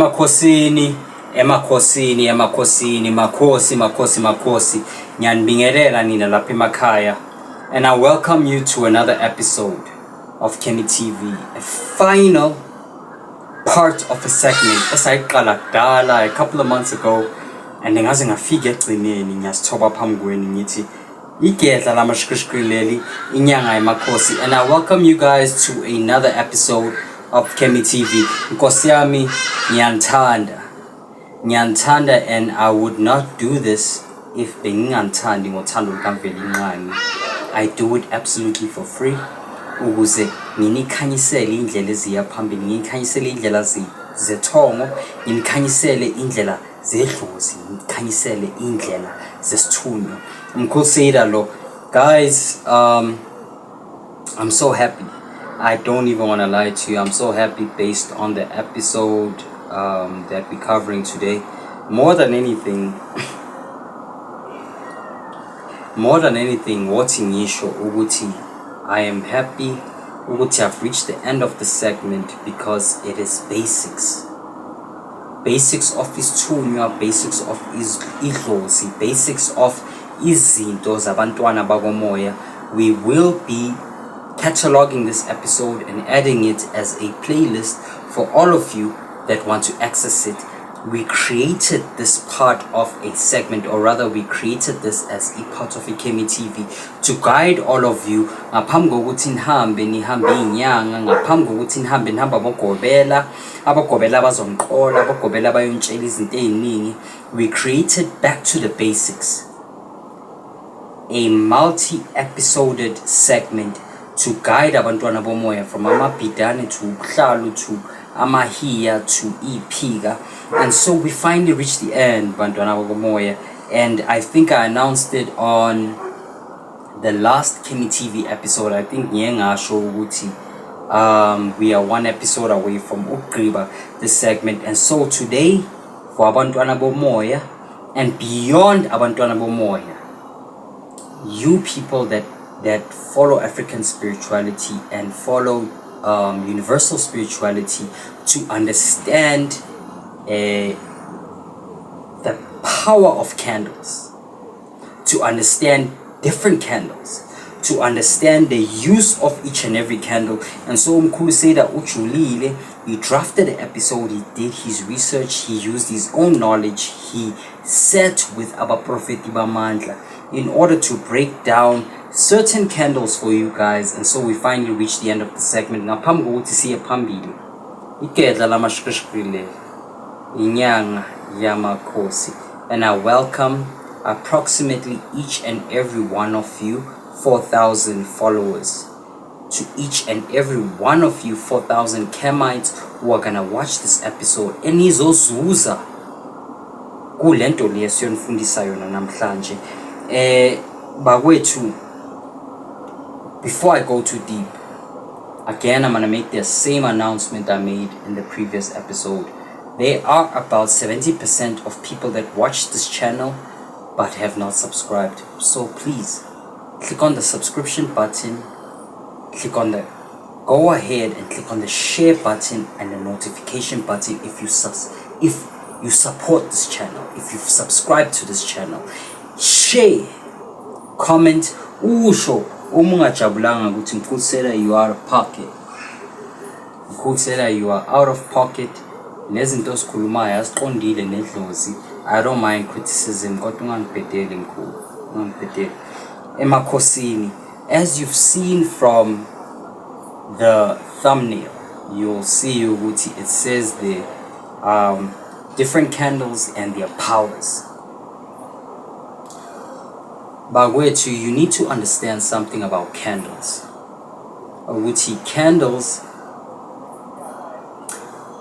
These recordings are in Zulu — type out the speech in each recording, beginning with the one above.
Makhosi. Ngiyanibingelela nina lapha emakhaya. And I welcome you to another episode of Kemi TV, a final part of a segment esayiqala kudala a couple of months ago, and ngaze ngafika egcineni ngiyasithoba phambi kwenu ngithi igedla lamashikishikileli inyanga yemakhosi. And I welcome you guys to another episode of Kemi TV. Nkosi yami ngiyanthanda, and I would not do this if benginganthandi ngothando lukaMveli Nqani. I do it absolutely for free ukuze nginikhanyisele indlela eziya phambili, nginikhanyisele indlela zethongo, nginikhanyisele indlela zedlozi, nginikhanyisele indlela zesithunywa. Mkhosida lo. Guys, I'm so happy. I don't even want to lie to you. I'm so happy based on the episode that we're covering today. More than anything, watching Yisho Uguti, I am happy Uguti I've reached the end of the segment because it is basics. Basics of his tunya, basics of his idlozi, basics of izinto zabantwana bakomoya. We will be cataloging this episode and adding it as a playlist for all of you that want to access it. We created this part of a segment, or rather we created this as a part of a Kemi TV to guide all of you. Ngaphambi kokuthi nihambe inyanga, ngaphambi kokuthi nihambe abagobela abazonqola, abagobela abayontshela izinto eziningi. We created Back to the Basics, a multi-episoded segment to guide abantwana bomoya from amabhidane to ubuhlalu to amahiya to ipiga. And so we finally reached the end, bantwana bomoya, and I think I announced it on the last Kemi TV episode. I think ngasho ukuthi we are one episode away from ukugqiba this segment. And so today, for abantwana bomoya and beyond abantwana bomoya, you people that follow African spirituality and follow universal spirituality, to understand the power of candles, to understand different candles, to understand the use of each and every candle. And so Mkhulu Seda Uchulile, he drafted the episode, he did his research, he used his own knowledge, he sat with Abba Prophet Ibamandla in order to break down certain candles for you guys. And so we finally reached the end of the segment. Now phambi kokuthi siye phambili, igedla lamashikishikileli inyanga yamakhosi, and I welcome approximately each and every one of you 4,000 followers. To each and every one of you 4,000 Kemites who are gonna watch this episode enizozuza kulento lesiyonifundisa yona namhlanje. Bakwethu, before I go too deep, again I'm gonna make the same announcement I made in the previous episode. There are about 70% of people that watch this channel but have not subscribed. So please click on the subscription button, click on the go ahead and click on the share button and the notification button if you support this channel, if you've subscribed to this channel. Share, comment, usho umungajabulanga ukuthi Mkhulu you are out of pocket. Mkhulu you are out of pocket. Nezinto osikhulumayo asiqondile nedlozi. I don't mind criticism, kodwa ungangibhedeli Mkhulu, ungangibhedeli. Emakhosini, as you've seen from the thumbnail, you'll see ukuthi it says the different candles and their powers. Bagwetu, you need to understand something about candles. Ukuthi candles,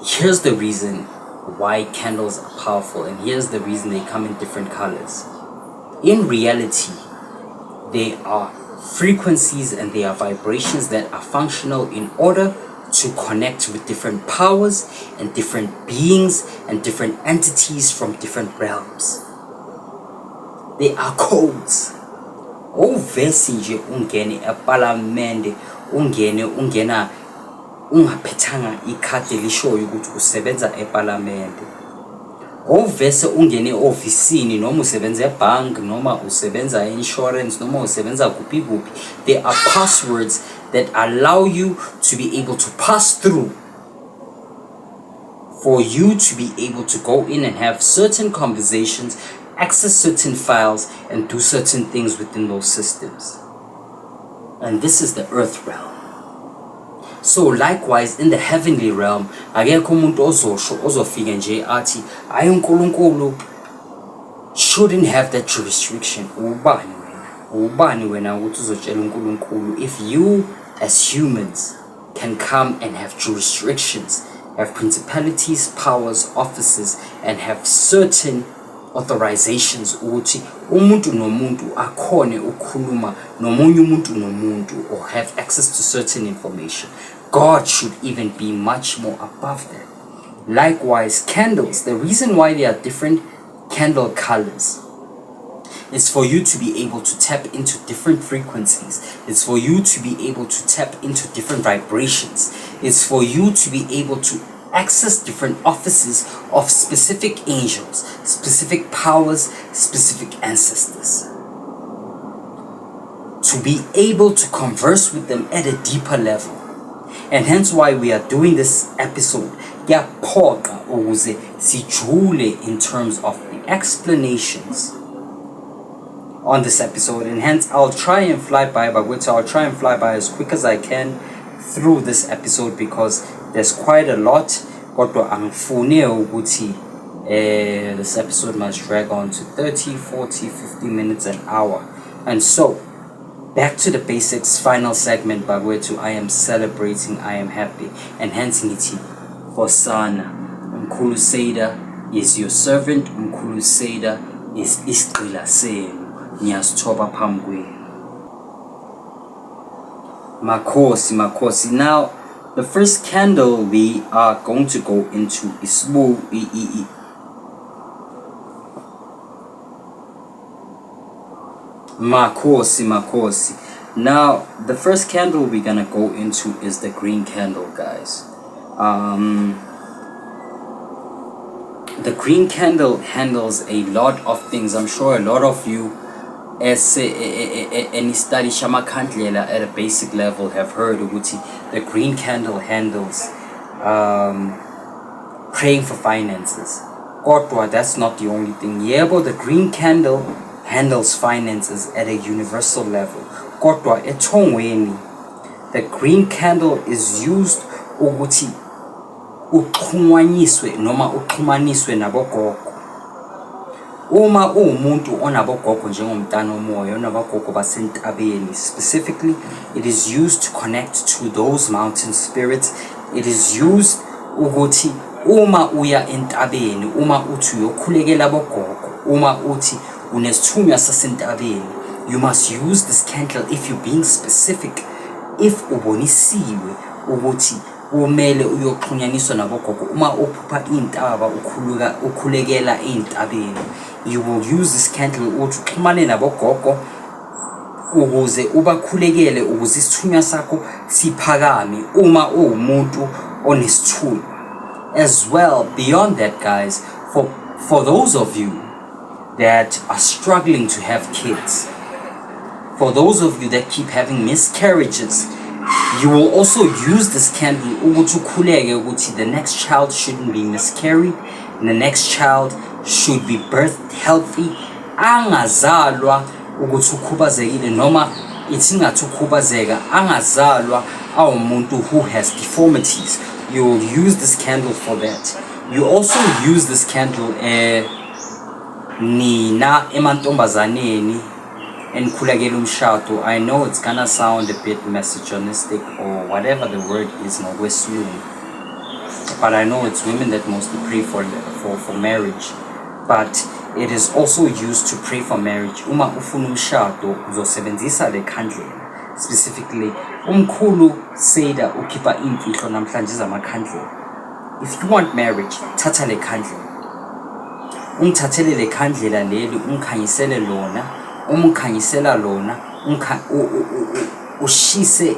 here's the reason why candles are powerful, and here's the reason they come in different colors. In reality, they are frequencies and they are vibrations that are functional in order to connect with different powers and different beings and different entities from different realms. They are codes. Uvesi nje ungene eParliament, ungena ungaphethanga ikhadi elishoyo ukuthi usebenza eParliament. Ovese ungene ofisini noma usebenza ebhank noma usebenza insurance noma usebenza kuphi kuphi, there are passwords that allow you to be able to pass through, for you to be able to go in and have certain conversations, access certain files, and do certain things within those systems. And this is the earth realm. So likewise in the heavenly realm, akekho umuntu ozofika nje athi ayi uNkulunkulu shouldn't have that jurisdiction. Ubani wena ukuthi uzotshela uNkulunkulu if you as humans can come and have jurisdictions, have principalities, powers, offices, and have certain authorizations ukuthi umuntu nomuntu akhone ukukhuluma nomunye umuntu nomuntu or have access to certain information. God should even be much more above that. Likewise, candles, the reason why there are different candle colors is for you to be able to tap into different frequencies. It's for you to be able to tap into different vibrations. It's for you to be able to access different offices of specific angels, specific powers, specific ancestors. To be able to converse with them at a deeper level. And hence why we are doing this episode. Yaphoqa ukuze sijule in terms of the explanations on this episode, and hence I'll try and fly by as quick as I can through this episode because there's quite a lot. Kodwa angifune ukuthi this episode must drag on to 30, 40, 50 minutes, an hour. And so back to the basics, final segment bakwethu. I am celebrating, I am happy, and hence ngithi Hosana. Umkhulu Seda is your servant. Umkhulu Seda is isigqila senu. Ngiyasithoba phambi kwenu. Makhosi. Now, the first candle we are going to go into is Makhosi. Now, the first candle we're gonna go into is the green candle, guys. The green candle handles a lot of things. I'm sure a lot of you, as any study shamakhandlela at a basic level, have heard ukuthi the green candle handles praying for finances. Kodwa, that's not the only thing. Yebo, the green candle handles finances at a universal level. Kodwa ethongweni, the green candle is used ukuthi uxhumaniswe noma uxhumaniswe nabogogo. Uma umuntu onabogogo njengomntana omoya onabogogo basentabeni, specifically it is used to connect to those mountain spirits. It is used ukuthi uma uya entabeni, uma uthi uyokhulekela abogogo, uma uthi unesithunywa sasentabeni, you must use this candle if you're being specific. If ubonisiwe ukuthi umele uyoxhunyaniswa nabogogo, uma uphupha intaba ukhulekela entabeni, you will use this candle ukuthi uxhumane nabogogo ukuze ubakhulekele ukuze isithunywa sakho siphakame uma uwumuntu onesithunywa. As well, beyond that, guys, for those of you that are struggling to have kids, for those of you that keep having miscarriages, you will also use this candle ukuthi ukhuleke ukuthi the next child shouldn't be miscarried, and the next child should be birthed healthy, angazalwa ukuthi ukhubazekile noma ithi ngathi ukhubazeka, angazalwa awumuntu who has deformities. You will use this candle for that. You also use this candle nina emantombazaneni enikhulekela umshado. I know it's gonna sound a bit misogynistic or whatever the word is ngokwesilungu, but I know it's women that mostly pray for marriage. But it is also used to pray for marriage. Uma ufuna umshado uzosebenzisa le candle. Specifically, umkhulu Seda ukhipha imfihlo namhlanje zamakhandlela. If you want marriage, thatha le candle. Ungithathele le candlela leli, ungikhanyisele lona, umkhanyisela lona, ushise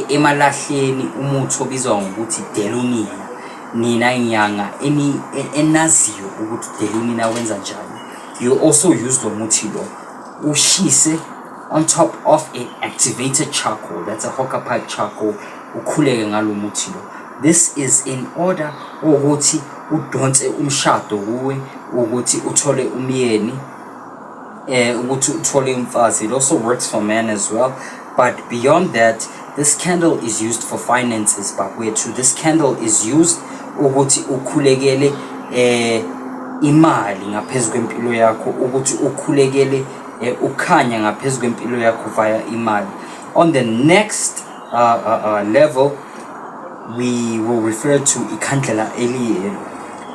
emalahleni umuthi obizwa ngokuthi delunina. Nina inyanga enaziyo ukuthi delunina wenza njani. You also use lo muthi lo ushise on top of a activated charcoal. That's a hookah pipe charcoal. Ukhuleke ngalo muthi lo. This is in order ukuthi udonse umshado kuwe, ukuthi uthole umyeni, ukuthi uthole umfazi. It also works for men as well. But beyond that, this candle is used for finances. But where to this candle is used ukuthi ukhulekele imali ngaphezulu kwempilo yakho, ukuthi ukhulekele ukhanya ngaphezulu kwempilo yakho via imali. On the next level, we will refer to ikhandlela eliyelo.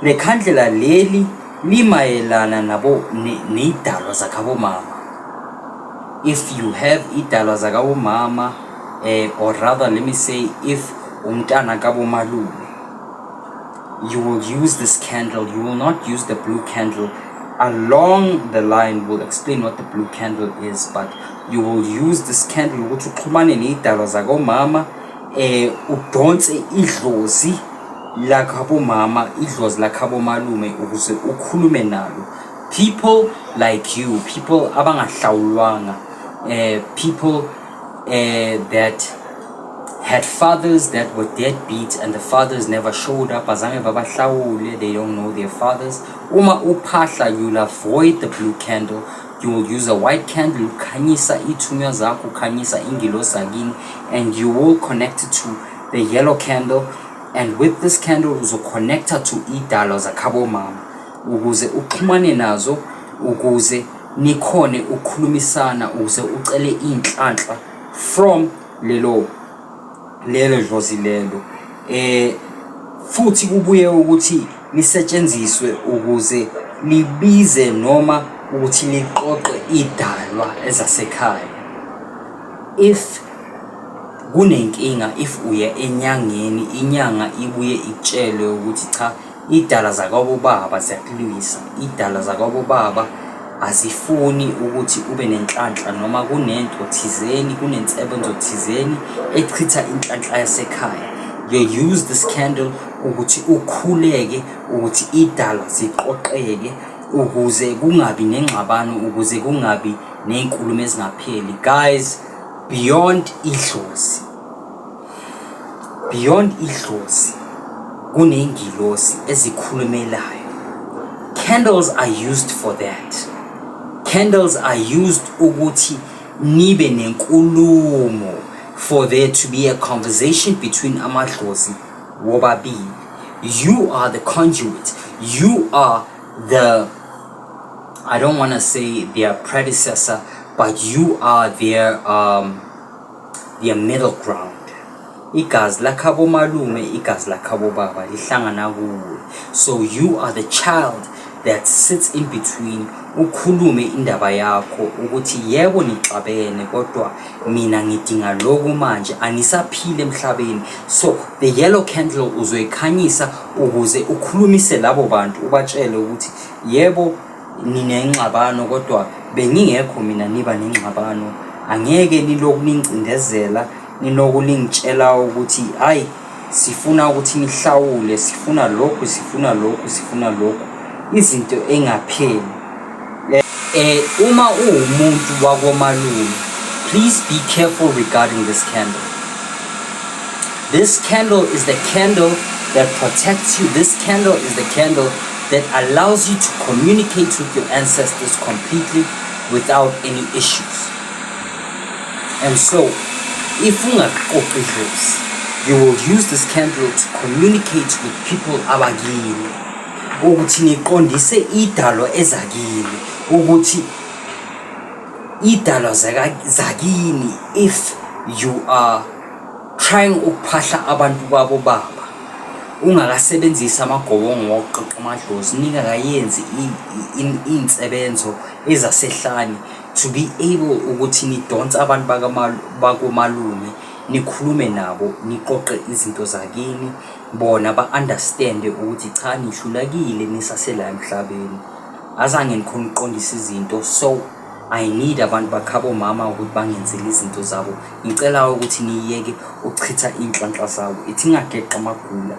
Le khandlela leli limayelana nabo neidalwa zakabo mama. If you have idalwa zakabo mama, or rather let me say if umntana kabo malume, you will use this candle. You will not use the blue candle. Along the line, we'll explain what the blue candle is, but you will use this candle ukuthi uxhumane neidalwa zakabo mama, udonse idlozi lakhabo mama, idlozi lakhabo malume ukuze ukhulume nalo. People like you, people abangahlawulwanga, people that had fathers that were deadbeat and the fathers never showed up, azange babahlawule, they don't know their fathers. Uma uphahla, you'll avoid the blue candle. You will use a white candle, ukhanyisa ithunywa zakho, ukhanyisa ingilo sakini, and you will connect it to the yellow candle. And with this candle uzoconnecta to idalwa zakhabo mama ukuze uxhumane nazo, ukuze nikhone ukukhulumisana, ukuze ucele inhlanhla from lelo dlozi lelo. Futhi kubuye ukuthi lisetshenziswe ukuze libize noma ukuthi liqoqe idalwa ezasekhaya. If kunenkinga, if uya enyangeni, inyanga ibuye ikutshele ukuthi cha, idalwa zakabo baba ziyakulwisa, idalwa zakabo baba azifuni ukuthi ube nenhlanhla, noma kunento thizeni, kunensebenzo thizeni echitha inhlanhla yasekhaya. You use this candle ukuthi ukhuleke, ukuthi idalwa ziqoqeke, ukuze kungabi nengxabano, ukuze kungabi nezinkulumo ezingapheli. Guys, beyond idlozi kunengilosi ezikhulumelayo. Candles are used for that. Candles are used ukuthi nibe nenkulumo, for there to be a conversation between amadlozi wobabili. You are the conduit. You are the, I don't want to say their predecessor, but you are their middle ground. Igazi lakhabo malume, igazi lakhabo baba lihlangana kuwe. So you are the child that sits in between, ukhulume indaba yakho ukuthi yebo nixabene kodwa mina ngidinga lokhu manje, anisaphile emhlabeni. So the yellow candle uzoyikhanyisa ukuze ukhulumise labo bantu, ubatshele ukuthi yebo ninengxabano kodwa bengingekho mina niba nengxabano, angeke niloku ningcindezela, ninoku ningitshela ukuthi hayi sifuna ukuthi nihlawule, sifuna lokhu, sifuna lokhu, sifuna lokhu, izinto engapheli. Uma uwumuntu wakomalume, please be careful regarding this candle. This candle is the candle that protects you. This candle is the candle that allows you to communicate with your ancestors completely without any issues. And so, if you will use this candle to communicate with people abakini, ukuthi niqondise idalwa ezakini, ukuthi idalwa zakini. If you are trying ukuphahla abantu babo baba, ungakasebenzisa amagobongo wokuqoqa amadlozi, ningakayenzi insebenzo ezasehlane, to be able ukuthi nidonse abantu bakomalume, nikhulume nabo, niqoqe izinto zakini, bona ba-understande ukuthi cha nihlulakile nisasela emhlabeni, azange nikhona uqondisa izinto. So I need abantu bakhabo mama ukuthi bangenzele izinto zabo. Ngicela ukuthi niyeke uchitha inhlanhla zabo. Ithi ngageqa amagula.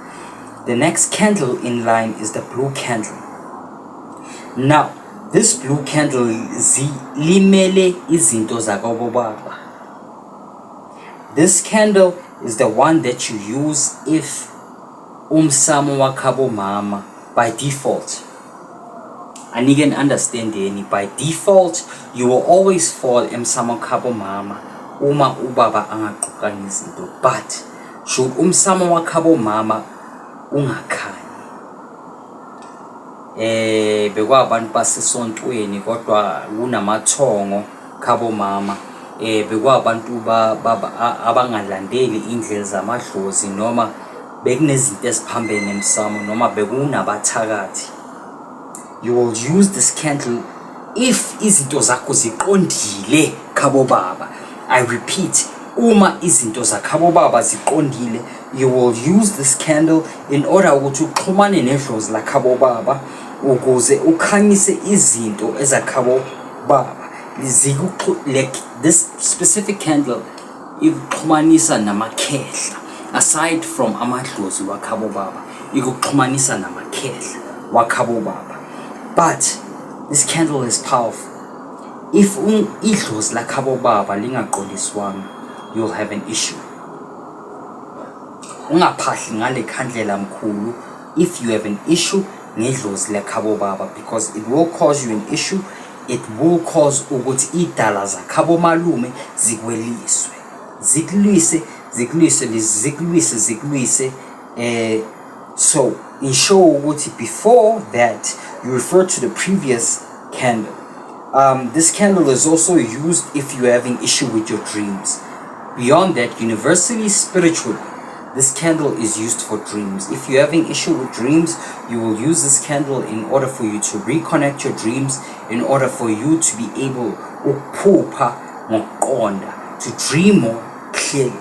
The next candle in line is the blue candle. Now, this blue candle limele izinto zakabo baba. This candle is the one that you use if umsamo wakhabo mama by default. And you can understand by default you will always fall emsamo wakhabo mama uma ubaba angaqoqanga izinto. But should umsamo wakhabo mama ungakhanyi, bekwabantu basesontweni kodwa kunamathongo khabo mama, bekwabantu abangalandeli indlela zamadlozi noma bekunezinto eziphambene emsamo noma bekunabathakathi, you will use this candle if izinto zakho ziqondile khabo baba. I repeat, uma izinto zakhabo baba ziqondile, you will use this candle in order ukuthi uxhumane nedlozi lakhabo baba ukuze ukhanyise izinto ezakhabo baba. Like this specific candle ikuxhumanisa namakhehla. Aside from amadlozi wakhabo baba, ikuxhumanisa namakhehla wakhabo baba. But this candle is powerful. If idlozi lakhabo baba lingaqondiswanga, you'll have an issue. Ungaphahli ngale khandlela mkhulu if you have an issue ngedlozi lakhabo baba, because it will cause you an issue. It will cause ukuthi idala zakhabo malume zikweliswe, zikulwise. So ensure ukuthi before that you refer to the previous candle. This candle is also used if you're having issue with your dreams. Beyond that, universally spiritual, this candle is used for dreams. If you're having issue with dreams, you will use this candle in order for you to reconnect your dreams, in order for you to be able to dream more clearly.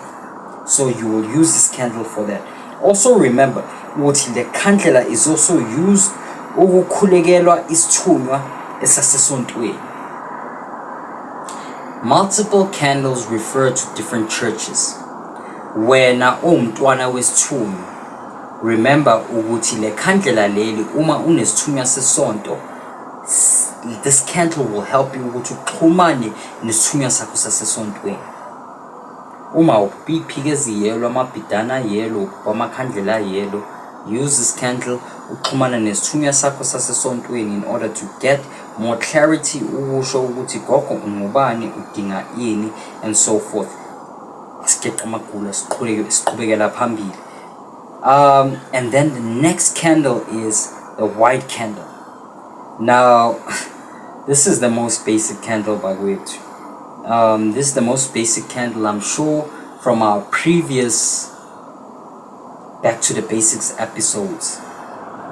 So you will use this candle for that. Also remember, the candle is also used ukukhulekelwa isithunywa esasesontweni. Multiple candles refer to different churches. Wena umntwana wesithunywa, remember ukuthi le candle leli uma unesithunywa sesonto, this candle will help you ukuthi uxhumane nesithunywa sakho sasesontweni. Uma uPP yellow, amabhidana yellow, amakhandlela yellow, use this candle uxhumana nesithunywa sakho sasesontweni in order to get more clarity, ukusho ukuthi gogo ungubani, udinga ini, and so forth. And then the next candle is the white candle. Now, this is the most basic candle by way. This is the most basic candle, I'm sure, from our previous Back to the Basics episodes.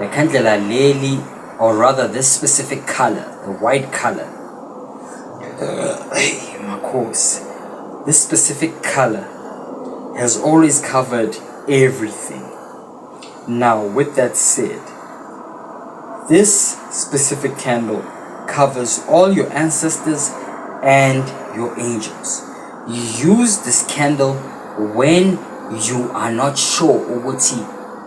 The candela leli, or rather this specific color, the white color. This specific color has always covered everything. Now, with that said, this specific candle covers all your ancestors and your angels. You use this candle when you are not sure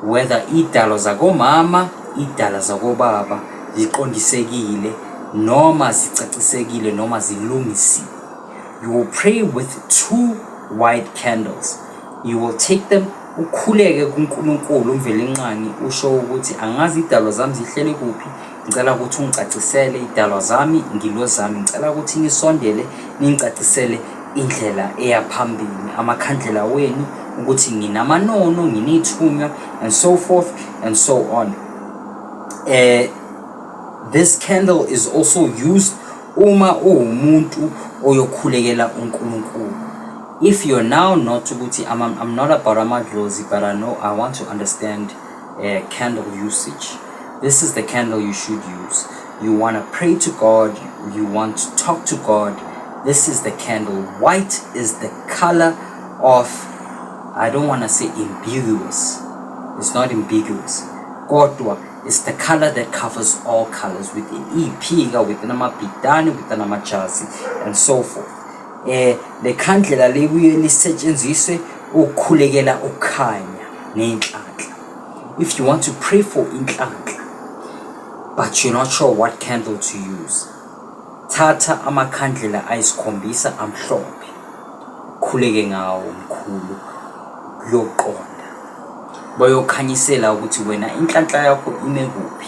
whether idalo zago mama, idala zago baba ziqondisekile noma zicacisekile noma zilungisiwe. You will pray with 2 white candles. You will take them, ukhuleke kuNkulunkulu umvelencane, usho ukuthi angazi idalo zami zihlele kuphi, ngicela ukuthi ungicacisele idalo zami, ngilo zami, ngicela ukuthi ngisondele ningicacisele indlela eyaphambili, amakhandlela wenu, ukuthi nginamanono, nginithunywa, and so forth and so on. This candle is also used uma umuntu oyokhulekela uNkulunkulu. If you're now not ukuthi I'm not about amadlozi, but I want to understand candle usage. This is the candle you should use. You want to pray to God, you want to talk to God. This is the candle. White is the color of, I don't want to say ambiguous. It's not ambiguous. Kodwa It's the color that covers all colors within ipika, within amabhidane, within amajazi, and so forth. Le khandlela libuye lisetshenziswe ukukhulekela ukukhanya nenhlanhla. If you want to pray for inhlanhla but you're not sure what candle to use, thatha amakhandlela ayisikhombisa amhlophe, khuleke ngawo mkhulu, kuyoqonda. Bayokhanyisela ukuthi wena inhlanhla yakho ime kuphi.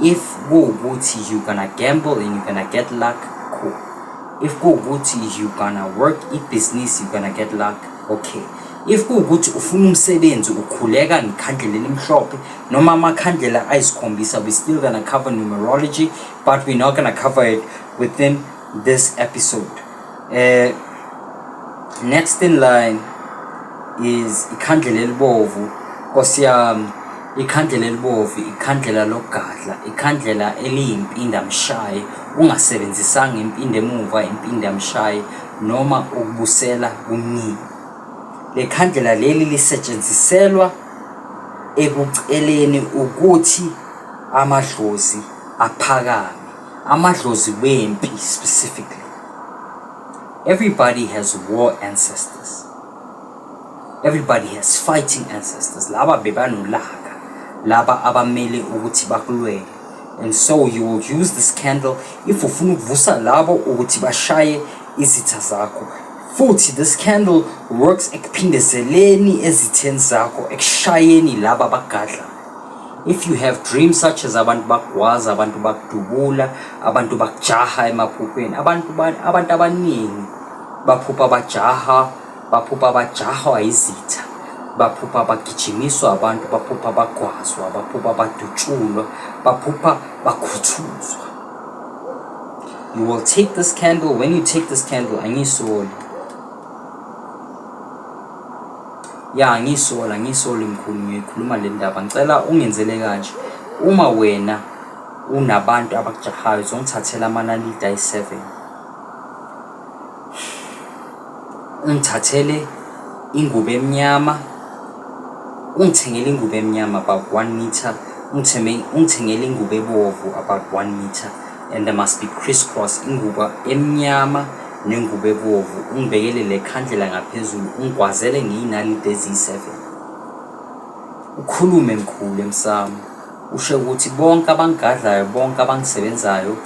If kuwukuthi you gonna gamble and you gonna get luck, cool. If kuwukuthi you gonna work business, you gonna get luck, okay. If kuwukuthi ufuna umsebenzi ukhuleka ngekhandlela elimhlophe noma amakhandlela ayisikhombisa, we still gonna cover numerology, but we're not gonna cover it within this episode. Next in line is ikhandlela elibovu. Nkosiyami, ikhandlela elibovu, ikhandlela logadla, ikhandlela eliyimpinda mshaye, ungasebenzisanga impinde emuva, impinde mshaye noma ukubusela umnini. Le khandlela leli lisetshenziselwa ekuceleni ukuthi amadlozi aphakame, amadlozi wempi specifically. Everybody has war ancestors. Everybody has fighting ancestors. Laba bebanolaka, laba abamele ukuthi bakulwele. And so you will use this candle if ufuna ukuvusa labo ukuthi bashaye izitha zakho. Futhi this candle works ekuphindezeleni ezitheni zakho, ekushayeni laba bagadla. If you have dreams such as abantu bakwazi, abantu bakudubula, abantu bakujaha emaphupheni, abantu abaningi baphupha bajaha, baphupha bajahwa izitha, baphupha bagijimiswa abantu, baphupha bagwazwa, baphupha badutshulwa, baphupha bakhuthuzwa. You will take this candle. When you take this candle, angisoli. Ya ngisola mkhulu, ngikhuluma le ndaba. Ngicela ungenzele kanje. Uma wena unabantu abakujahayo, uzongithathela amanalidi ayi7. Ungithathele ingubo emnyama, ungithengele ingubo emnyama about 1 meter, ungithengele ingubo ebovu about 1 meter, and there must be crisscross, ingubo emnyama nengubo ebovu, ungibekele le khandlela ngaphezulu, ungigwazele ngeinalidi ezi7. Ukhulume mkhulu emsamo, usho ukuthi bonke abangigadlayo, bonke abangisebenzayo,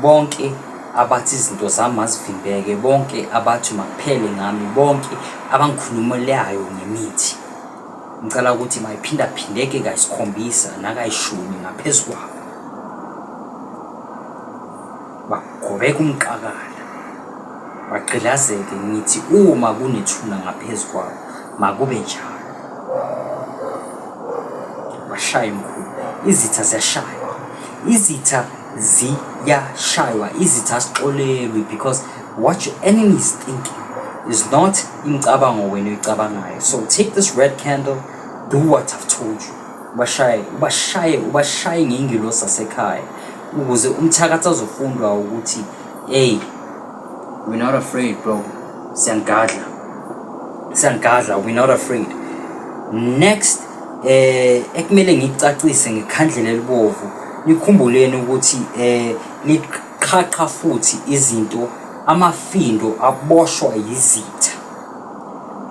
bonke abathi izinto zami mazivimbeke, bonke abathi makuphele ngami, bonke abangikhulumelayo ngemithi, ngicela ukuthi mayiphinda phindeke kayisikhombisa nakayishumi ngaphezulu kwabo, bagobeka umqakala, bagqilazeke. Ngithi uma kunethuna ngaphezulu kwabo makube njalo, bashaye mkhulu. Izitha ziyashaywa, izitha ziyashaywa, izitha sixolelwe, because what your enemy is thinking is not imicabango wena uyicabangayo. So take this red candle, do what I've told you. Ubashaye ngeingilosi sasekhaya ukuze umthakathi azofundwa ukuthi hey, we're not afraid bro, siyangadla, we're not afraid. Next ekumele ngicacise ngekhandlela elibovu, nikhumbuleni ukuthi liqhaqha futhi izinto, amafindo aboshwa yizitha.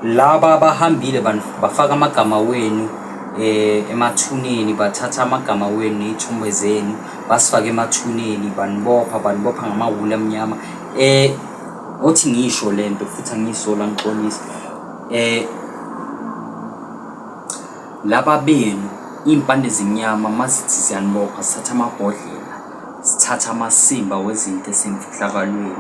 Laba abahambile bafaka amagama wenu emathuneni, bathatha amagama wenu izithombe zenu basifaka emathuneni, banibopha ngamawula amnyama. Othi ngisho lento futhi angisola ngixolisa, laba benu impande zinyama mazithi siyanibopha, sithatha amabhodlela, sithatha amasimba wezinto esemfihlakalweni,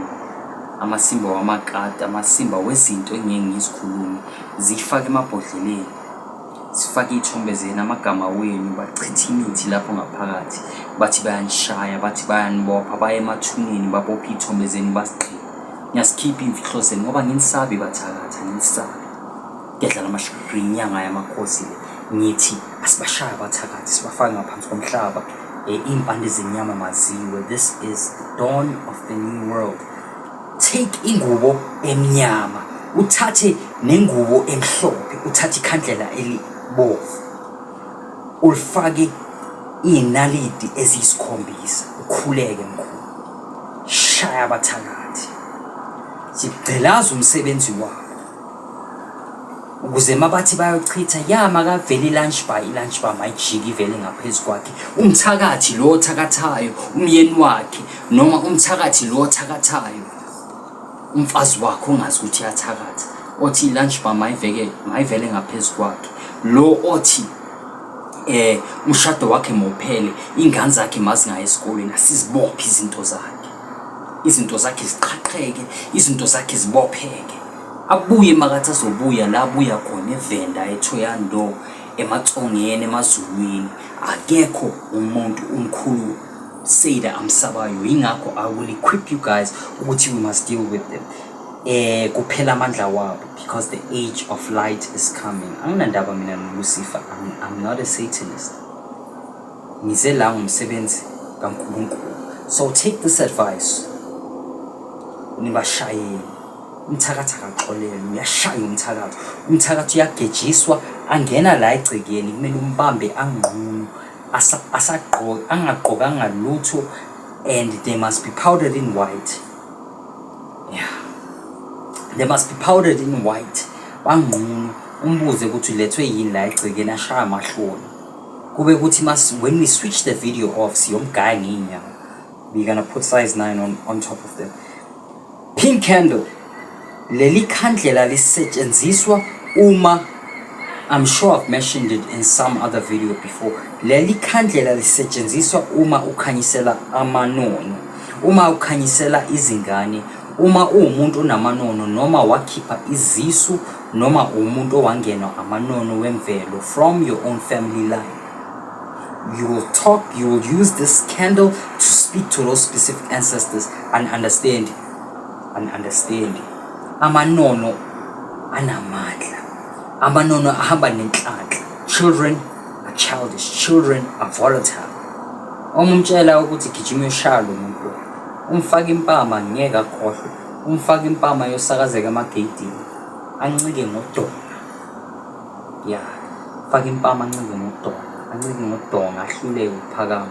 amasimba wamakati, amasimba wezinto engeke ngizikhulume, zifake emabhodleleni, sifake izithombe zenu, amagama wenu, bachitha imithi lapho ngaphakathi, bathi bayanishaya, bathi bayanibopha, baye emathuneni babopha izithombe zenu basiqhina. Ngiyasikhipha imfihlo zenu ngoba nginisabi bathakatha, nginisabi. Ngedlala amashagri inyanga yamakhosi le, ngithi asibashaya bathakathi, sibafake ngaphansi komhlaba, impande zenyama maziwe. This is the dawn of the new world. Take ingubo emnyama, uthathe nengubo emhlophe, uthathe ikhandlela elibovu, ulifake inalidi eziyisikhombisa ukhuleke mkhulu shaya abathakathi sigcilaza umsebenzi wabo ukuze mabathi bayochitha yama kavela ilunch bar mayijiki ivele ngaphezulu kwakhe umthakathi lo othakathayo umyeni wakhe noma umthakathi lo othakathayo umfazi wakhe ongazi ukuthi uyathakatha othi ilunch bar mayivele ngaphezulu kwakhe lo othi umshado wakhe mophele ingane zakhe mazingaye esikoleni asizibophe izinto zakhe ziqhaqheke izinto zakhe zibopheke abuye makathi azobuya la abuya khona evenda eThoyando ematsongeni emazulwini akekho umuntu umkhulu Seda amsabayo ingakho I will equip you guys ukuthi we must deal with them kuphela amandla wabo because the age of light is coming. Anginandaba mina noLucifer. I'm not a Satanist. Ngize la ngumsebenzi kaNkulunkulu. So take this advice. Nibashayeni umthakatha kaxolele uyashaya umthakatha uyagejiswa angena la egcekeni kumele umbambe anqunu asagqoka angagqokanga lutho and they must be powdered in white. They must be powdered in white. Banqunu umbuze ukuthi ulethwe yini la egcekeni ashaya amahloni kube ukuthi when we switch the video off siyomgaya nginyama we're gonna put size 9 on top of them. Pink candle leli khandlela lisetshenziswa uma I'm sure I've mentioned it in some other video before. Leli khandlela lisetshenziswa uma ukhanyisela amanono, uma ukhanyisela izingane, uma umuntu onamanono noma wakhipha izisu noma umuntu owangena amanono wemvelo from your own family line. You will use this candle to speak to those specific ancestors and understand. Amanono anamandla. Amanono ahamba nenhlanhla. Children are childish. Children are volatile. Umtshela ukuthi gijima ushalo umuntu. Umfaka impama ngeke akhohlwe. Umfaka impama yosakazeka amageyidini. Ancike ngodonga. Faka impama ancike ngodonga ahluleke ukuphakama.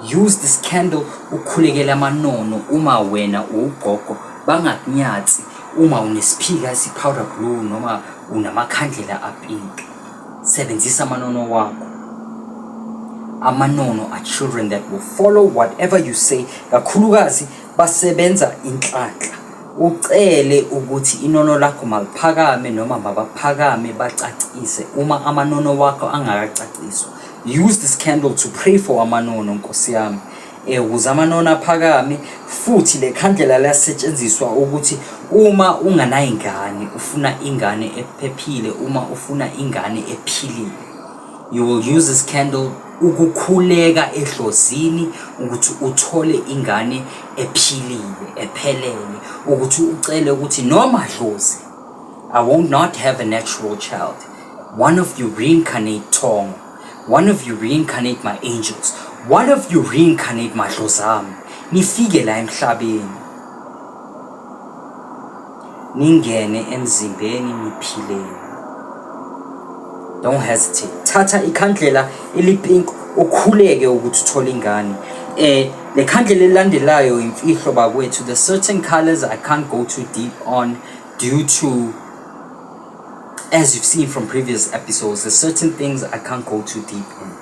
Use this candle ukhulekela amanono uma wena ugogo bangakunyathi uma unesiphika esipowder blue noma unamakhandlela apink. Sebenzisa amanono wakho. Amanono are children that will follow whatever you say. Kakhulukazi basebenza inhlanhla. Ucele ukuthi inono lakho maliphakame noma mabaphakame bacacise uma amanono wakho angakacaciswa. Use this candle to pray for amanono Nkosi yami. Ukuze amanono aphakame futhi le khandlela lasetshenziswa ukuthi uma ungana ingane ufuna ingane ephephile uma ufuna ingane ephilile. You will use this candle ukukhuleka ehlozini ukuthi uthole ingane ephilile ephelele ukuthi ucele ukuthi noma dlozi I will not have a natural child. One of you reincarnate Tongo. One of you reincarnate my angels. One of you reincarnate my dlozami. Nifike la emhlabeni. Ningene emzimbeni niphilele. Don't hesitate. Thatha ikhandlela elipink ukhuleke ukuthi uthole ingane. Le khandlela elandelayo imfihlo bakwethu. The certain colors I can't go too deep on due to, as you've seen from previous episodes, there's certain things I can't go too deep in.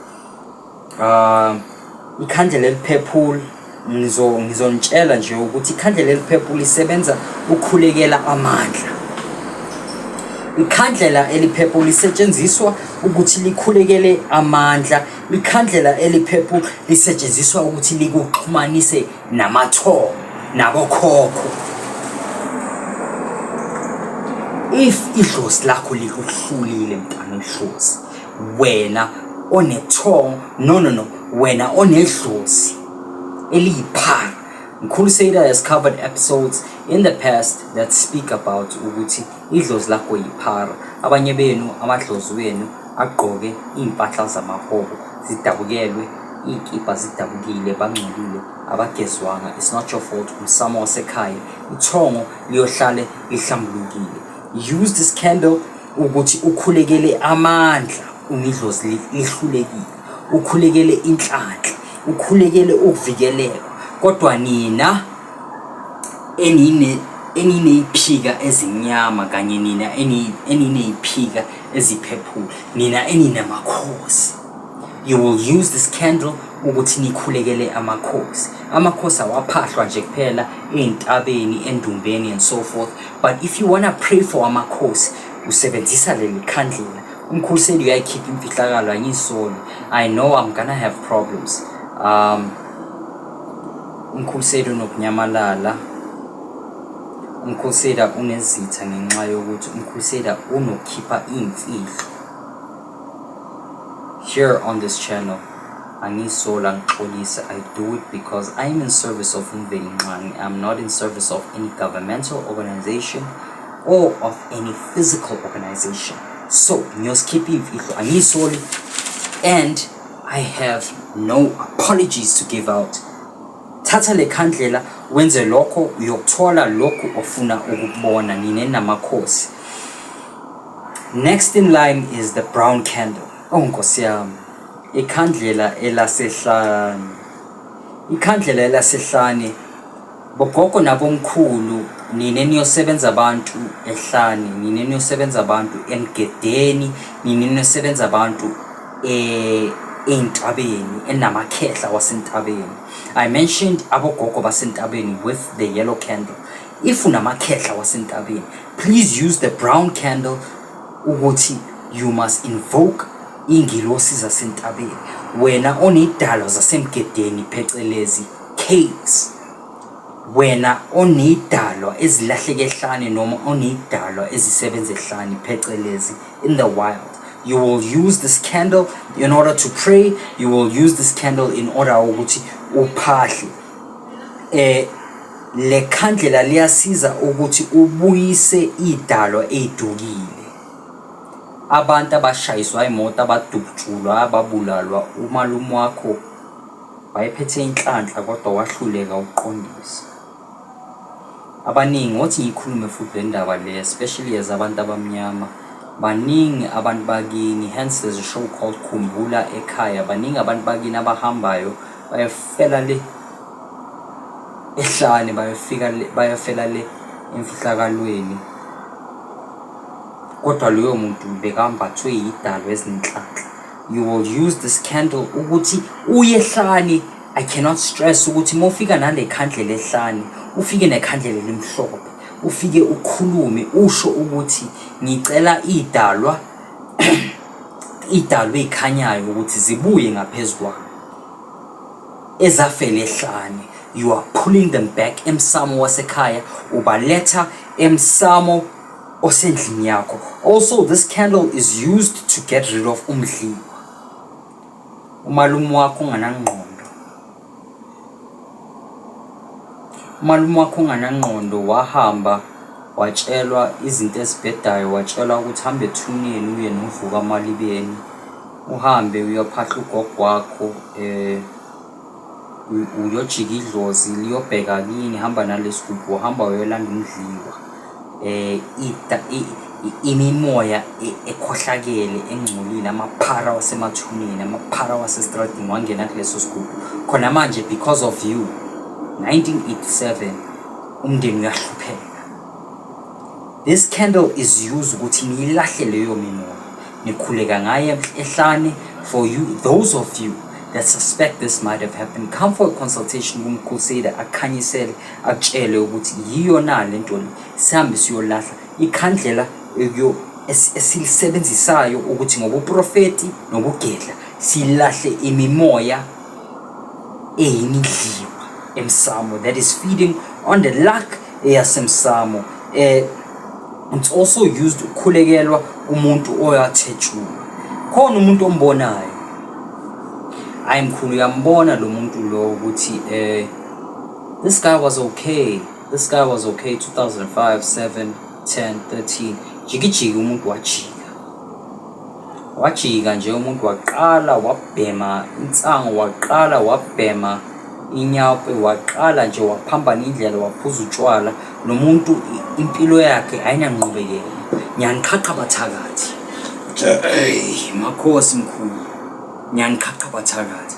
Ikhandlela elipurple ngizonitshela nje ukuthi ikhandlela elipurple lisebenza ukhulekela amandla. Ikhandlela elipurple lisetshenziswa ukuthi likhulekele amandla. Ikhandlela elipurple lisetshenziswa ukuthi likuxhumanise namathongo nabokhokho. If idlozi lakho likuhlulile mntana idlozi, wena onethongo wena onedlozi eliyiphara. Mkhulu Seda has covered episodes in the past that speak about ukuthi idlozi lakho yiphara. Abanye benu amadlozi wenu agqoke impahla zamahobo zidabukelwe, ikipa zidabukile bangcolile abagezwanga. It's not your fault. Umsamo wasekhaya ithongo liyohlale lihlambulukile. Use this candle ukuthi ukhulekele amandla unidlozi lihlulekile. ukhulekele inhlanhla, ukhulekele ukuvikeleka. Kodwa nina enineyiphika ezimnyama kanye nina enineyiphika eziphephula, nina eninamakhosi, you will use this candle ukuthi nikhulekele amakhosi. Amakhosi awaphahlwa nje kuphela eintabeni, endumbeni and so forth. But if you wanna pray for amakhosi, usebenzisa leli khandlela. Umkhuluseli uyayikhipha imfihlakalo, angisoli. I know I'm gonna have problems. Umkhuluseli unokunyamalala, umkhuluseli unezitha ngenxa yokuthi umkhuluseli unokukhipha imfihlo. Here on this channel, angisola ngixolisa, I do it because I'm in service of Mveli Nxangi. I'm not in service of any governmental organization or of any physical organization. So, ngiyoskipha imfihlo, angisoli, and I have no apologies to give out. Thatha le khandlela wenze lokho, uyokuthola lokho ofuna ukubona nine namakhosi. Next in line is the brown candle. Oh Nkosi yami, ikhandlela elasehlane. Ikhandlela elasehlane, bogogo nabomkhulu, nine niyosebenza abantu ehlane, nine niyosebenza abantu emgedeni, nine niyosebenza abantu eintabeni, enamakhehla wasentabeni. I mentioned abogogo basentabeni with the yellow candle. If unamakhehla wasentabeni, please use the brown candle ukuthi you must invoke ingilosi zasentabeni. Wena onidalo zasemgedeni phecelezi caves, wena onidalo ezilahleke ehlane noma onidalo ezisebenza ehlane phecelezi in the wild, you will use this candle in order to pray. You will use this candle in order ukuthi uphahle. Le khandlela liyasiza ukuthi ubuyise idalo edukile. Abantu abashayiswa imoto, abadubujulwa, ababulalwa, umalume wakho wayephethe inhlanhla kodwa wahluleka uqondisa. Abaningi othi ngikhulume futhi le ndaba le, especially as abantu abamnyama, baningi abantu bakini, hence there's a show called Khumbula Ekhaya. Baningi abantu bakini abahambayo bayafela le ehlane, bayafela le emfihlakalweni. Kodwa loyo muntu bekambathwe idalo ezinhlanhla. You will use this candle ukuthi uyehlane. I cannot stress ukuthi mofika nale khandlela ehlane, ufike nekhandlela elimhlophe, ufike ukhulume usho ukuthi ngicela idalwa idalwe ikhanyayo ukuthi zibuye ngaphezulu ezafela ehlane. You are pulling them back emsamo wasekhaya, ubaletha emsamo osendlini yakho. Also, this candle is used to get rid of umdliwa. Umalume wakho unganangqondo, umalume wakho unganangqondo, wahamba watshelwa izinto ezibhedayo, watshelwa ukuthi hambe ethuneni uye novuka amalibeni, uhambe uyophahla ugogo wakho, uyojika idlozi liyobheka kini, hamba nalesigubhu, hamba uyolanda umdliwa. Imimoya ekhohlakele engcolile, amaphara wasemathuneni, amaphara wasestradini wangena kuleso sigubhu. Khona manje because of you 1987 umndeni uyahlupheka. This candle is used ukuthi nilahle leyo mimoya, nikhuleka ngaye ehlane. For you, those of you that suspect this might have happened, come for a consultation kumkhuseli akhanyisele, akutshele ukuthi yiyo na lento le, sihambe siyolahla ikhandlela esilisebenzisayo ukuthi ngobuprofeti nobugedla silahle imimoya eyimidliwa emsamo that is feeding on the luck eyasemsamo. It's also used ukhulekelwa umuntu oyathetshulwa. Khona umuntu ombonayo, ayimkhulu yambona lo muntu lo ukuthi this guy was okay, 2005, 7, 10, 13 jikijiki umuntu wajika nje, umuntu waqala wabhema insango, waqala wabhema inyawupe, waqala nje waphambana indlela, waphuza utshwala. Lo muntu impilo yakhe ayinanqubekela. Ngiyanqhaqha bathakathi, hey makhosi mkhulu, nyanqhaqa bathakathi.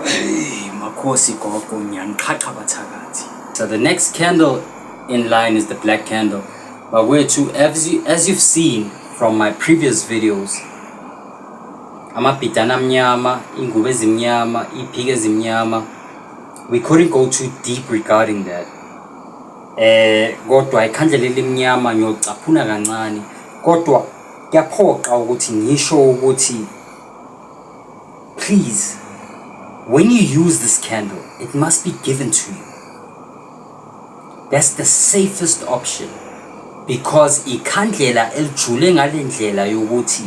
Hey, makhosi gogo nyanqhaqa bathakathi. So the next candle in line is the black candle. But where to, as you've seen from my previous videos, amabhidana amnyama, ingubo ezimnyama, iphika ezimnyama, we couldn't go too deep regarding that. Kodwa ikhandlela elimnyama ngiyocaphuna kancane, kodwa kuyaphoqa ukuthi ngisho ukuthi please, when you use this candle, it must be given to you. That's the safest option, because ikhandlela elijule ngalendlela yokuthi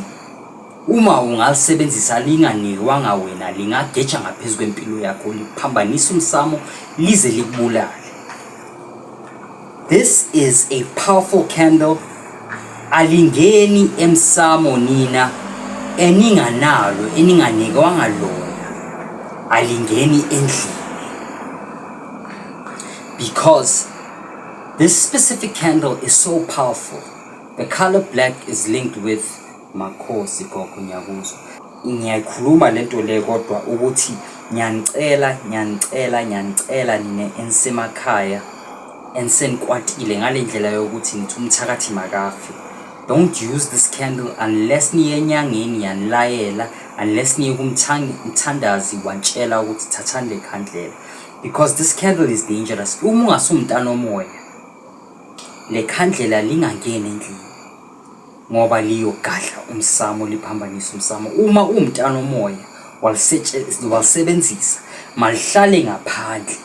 uma ungalisebenzisa linganikwanga wena lingageja ngaphezulu kwempilo yakho liphambanisa umsamo lize likubulale. This is a powerful candle. Alingeni emsamo nina eninganalo eninganikwanga lona, alingeni endlini, because this specific candle is so powerful. The color black is linked with makhosi gogo nyakuzwa. Ngiyayikhuluma lento le kodwa ukuthi ngiyanicela nina ensemakhaya ensenkwatile ngalendlela yokuthi nithi umthakathi makafi. Don't use this candle unless niye enyangeni yanilayela, unless niye kumthandazi wantshela ukuthi thathani le khandlela, because this candle is dangerous. Uma ungasumntana omoya, le khandlela lingangeni endlini ngoba liyogadla umsamo liphambanisa umsamo. Uma umntana omoya walisebenzisa malihlale ngaphandle,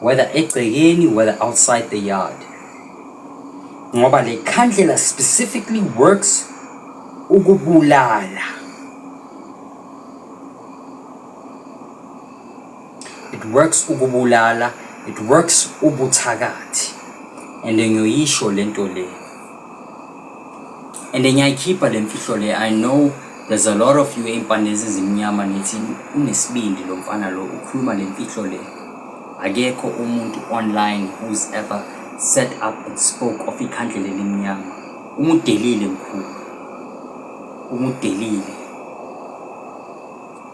whether egcekeni, whether outside the yard, ngoba le khandlela specifically works ukubulala. It works ukubulala, it works ubuthakathi. And then ngiyoyisho lento le, and then ngiyayikhipha le mfihlo le. I know there's a lot of you empandezi ezimnyama nithi unesibindi lo mfana lo ukhuluma le mfihlo le. Akekho umuntu online who's ever set up and spoke of ikhandlela elimnyama. Umudelile mkhulu, umudelile.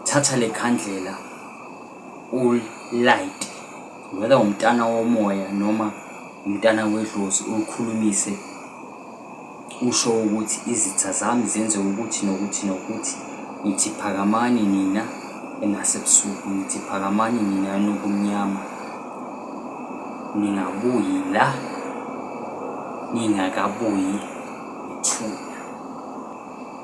Thatha le khandlela ulight, whether umntana womoya noma umntana wedlozi, ukhulumise usho ukuthi izitha zami zenze ukuthi nokuthi nithi phakamani nina engasebusuku, nithi phakamani nina nokumnyama, ningabuyi la ningakabuyi ithuna.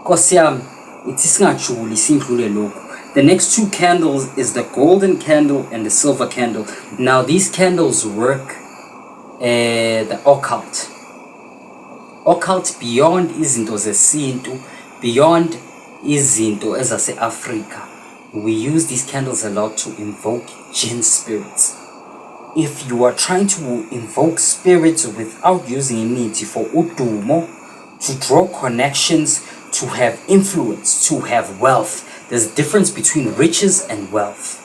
Nkosi yami ithi singajulisi indlule lokho. The next two candles is the golden candle and the silver candle. Now these candles work the occult beyond izinto zesintu, beyond izinto ezase Africa. We use these candles a lot to invoke jinn spirits. If you are trying to invoke spirits without using imithi for udumo, to draw connections, to have influence, to have wealth, there's a difference between riches and wealth.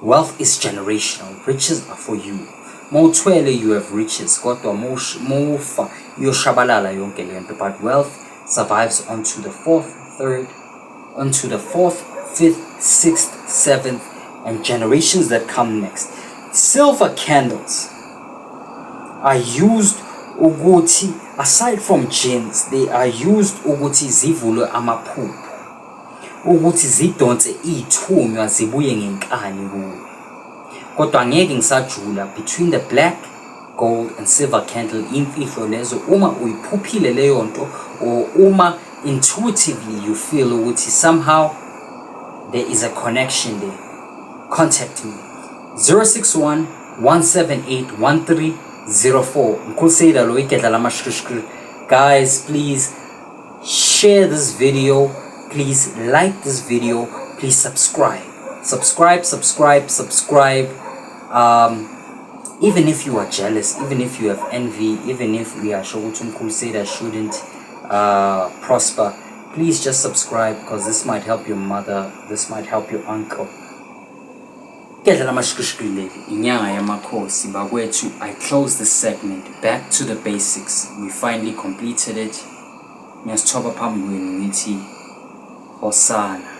Wealth is generational. Riches are for you. Mawuthwele you have riches, kodwa mawufa yoshabalala yonke lento. But wealth survives onto the fourth, fifth, sixth, seventh, and generations that come next. Silver candles are used ukuthi, aside from jinns, they are used ukuthi zivule amaphupho, ukuthi zidonse ithunywa zibuye ngenkani kuwe. Kodwa ngeke ngisajula between the black, gold and silver candle. Imfihlo lezo uma uyiphuphile leyo nto, or uma intuitively you feel ukuthi somehow there is a connection there, contact me. 061 178 1304. Mkhulseda lo iketla la mashkrishkri. Guys, please share this video, please like this video, please subscribe. Even if you are jealous, even if you have envy, even if we are Shogutum Crusader shouldn't prosper, please just subscribe, because this might help your mother, this might help your uncle. I close this segment. Back to the basics. We finally completed it. Hosanna.